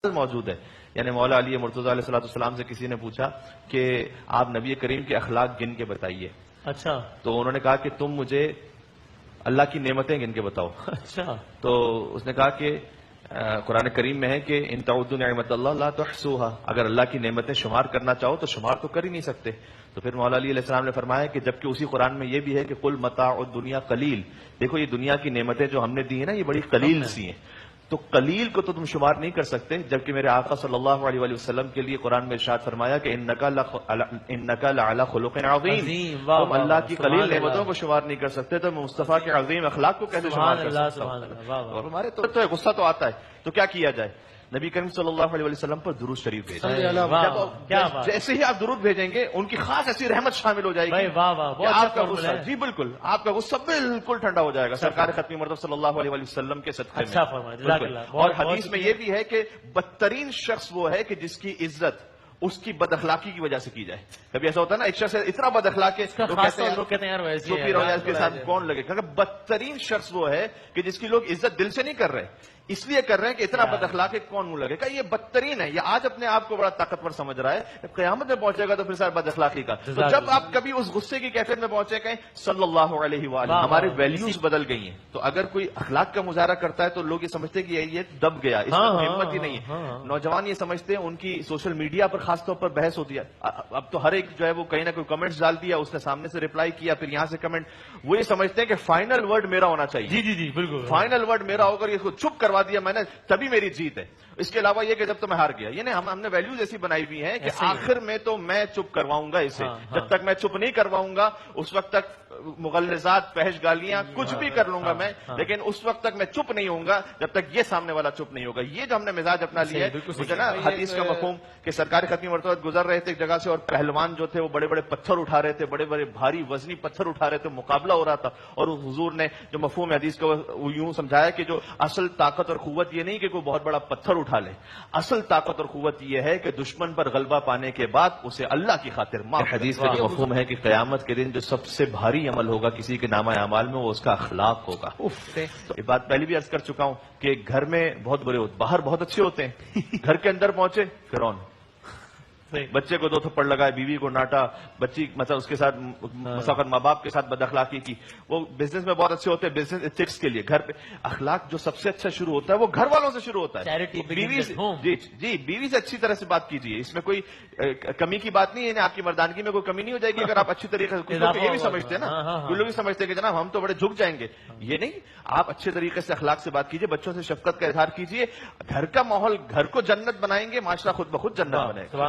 موجود ہے. یعنی مولا علی مرتضیٰ علیہ السلام سے کسی نے پوچھا کہ آپ نبی کریم کے اخلاق گن کے بتائیے. اچھا. تو انہوں نے کہا کہ تم مجھے اللہ کی نعمتیں گن کے بتاؤ. اچھا. تو اس نے کہا کہ قرآن کریم میں ہے کہ ان تعدوا نعمت اللہ لا تحصوها، اگر اللہ کی نعمتیں شمار کرنا چاہو تو شمار تو کر ہی نہیں سکتے. تو پھر مولا علی علیہ السلام نے فرمایا کہ جبکہ اسی قرآن میں یہ بھی ہے کہ قل متاع الدنیا قلیل، دیکھو یہ دنیا کی نعمتیں جو ہم نے دی ہیں نا یہ بڑی قلیل سی ہیں، تو قلیل کو تو تم شمار نہیں کر سکتے. جبکہ میرے آقا صلی اللہ علیہ وآلہ وسلم کے لیے قرآن میں ارشاد فرمایا کہ انک لعلی خلق عظیم، تم اللہ کی قلیل نعمتوں کو شمار نہیں کر سکتے تو مصطفیٰ کے عظیم اخلاق کو کیسے شمار کر سکتے ہو. اور ہمارے تو غصہ تو آتا ہے، تو کیا کیا جائے؟ نبی کریم صلی اللہ علیہ وسلم پر درود شریف بھیجیں. جیسے ہی آپ درود بھیجیں گے ان کی خاص ایسی رحمت شامل ہو جائے گی کہ آپ کا غصہ، جی بالکل، آپ کا غصہ بالکل ٹھنڈا ہو جائے گا سرکار ختمی مرتبہ صلی اللہ علیہ وسلم کے صدقے میں. اور حدیث میں یہ بھی ہے کہ بدترین شخص وہ ہے کہ جس کی عزت اس کی بد اخلاقی کی وجہ سے کی جائے. کبھی ایسا ہوتا ہے نا ایک شخص اتنا بد اخلاق ہے کے ساتھ کون لگے. بدترین شخص وہ ہے کہ جس کی لوگ عزت دل سے نہیں کر رہے، اس لیے کر رہے ہیں کہ اتنا بد اخلاق ہے کون منہ لگے گا. یہ بدترین ہے، یہ آج اپنے آپ کو بڑا طاقتور سمجھ رہا ہے، قیامت میں پہنچے گا تو پھر سارا بد اخلاقی کا. تو جب آپ کبھی اس غصے کی کیفیت میں پہنچے گئے صلی اللہ علیہ وآلہ، ہمارے ویلیوز بدل گئی ہیں. تو اگر کوئی اخلاق کا مظاہرہ کرتا ہے تو لوگ یہ سمجھتے کہ یہ دب گیا، اس میں ہمت ہی نہیں ہے. نوجوان یہ سمجھتے ہیں، ان کی سوشل میڈیا پر خاص طور پر بحث ہوتی ہے. اب تو ہر ایک جو ہے وہ کہیں نہ کوئی کمنٹس ڈال دیا، اس نے سامنے سے ریپلائی کیا، پھر یہاں سے کمنٹ. وہ یہ سمجھتے ہیں کہ فائنل ورڈ میرا ہونا چاہیے. جی جی جی بالکل، فائنل ورڈ میرا ہو کر یہ چپ کروا دیا میں نے تبھی میری جیت ہے. اس کے علاوہ یہ کہ جب تو میں ہار گیا. یعنی ہم نے ویلیوز ایسی بنائی ہوئی ہیں کہ آخر میں تو میں چپ کرواؤں گا اسے. جب تک میں چپ نہیں کرواؤں گا اس وقت تک مغلظات، فحش گالیاں کچھ بھی کر لوں گا میں، لیکن اس وقت تک میں چپ نہیں ہوں گا جب تک یہ سامنے والا چپ نہیں ہوگا. یہ جو ہم نے مزاج اپنا لیا ہے، مجھے نا حدیث کا مفہوم کہ سرکار ختمی مرتبہ گزر رہے تھے ایک جگہ سے اور پہلوان جو تھے وہ بڑے بڑے پتھر اٹھا رہے تھے، بڑے بڑے بھاری وزنی پتھر اٹھا رہے تھے، مقابلہ ہو رہا تھا. اور حضور نے جو مفہوم حدیث کا یوں سمجھایا کہ جو اصل طاقت اور قوت یہ نہیں کہ کوئی بہت بڑا پتھر اٹھا لے، اصل طاقت اور قوت یہ ہے کہ دشمن پر غلبہ پانے کے بعد اسے اللہ کی خاطر معاف. حدیث کا جو مفہوم ہے کہ قیامت کے دن جو سب سے بھاری عمل ہوگا کسی کے نامہ اعمال میں وہ اس کا اخلاق ہوگا. تو یہ بات پہلے بھی عرض کر چکا ہوں کہ گھر میں بہت برے ہوتے، باہر بہت اچھے ہوتے ہیں، گھر کے اندر پہنچے فرعون. بچے کو 2 تھپڑ لگائے، بیوی کو ڈانٹا، بچی مثلا اس کے ساتھ مساقت ماں باپ کے ساتھ بد اخلاقی کی. وہ بزنس میں بہت اچھے ہوتے ہیں، بزنس ایتھکس کے لیے. گھر پہ اخلاق جو سب سے اچھا شروع ہوتا ہے وہ گھر والوں سے شروع ہوتا ہے. بیوی سے، جی بیوی سے اچھی طرح سے بات کیجیے، اس میں کوئی کمی کی بات نہیں ہے. آپ کی مردانگی میں کوئی کمی نہیں ہو جائے گی اگر آپ اچھی طریقے سے. کچھ لوگ یہ بھی سمجھتے ہیں نا، کچھ لوگ بھی سمجھتے ہیں کہ جناب ہم تو بڑے جھک جائیں گے. یہ نہیں، آپ اچھے طریقے سے اخلاق سے بات کیجیے، بچوں سے شفقت کا اظہار کیجیے. گھر کا ماحول، گھر کو جنت بنائیں گے، معاشرہ خود بخود جنت بنے گا.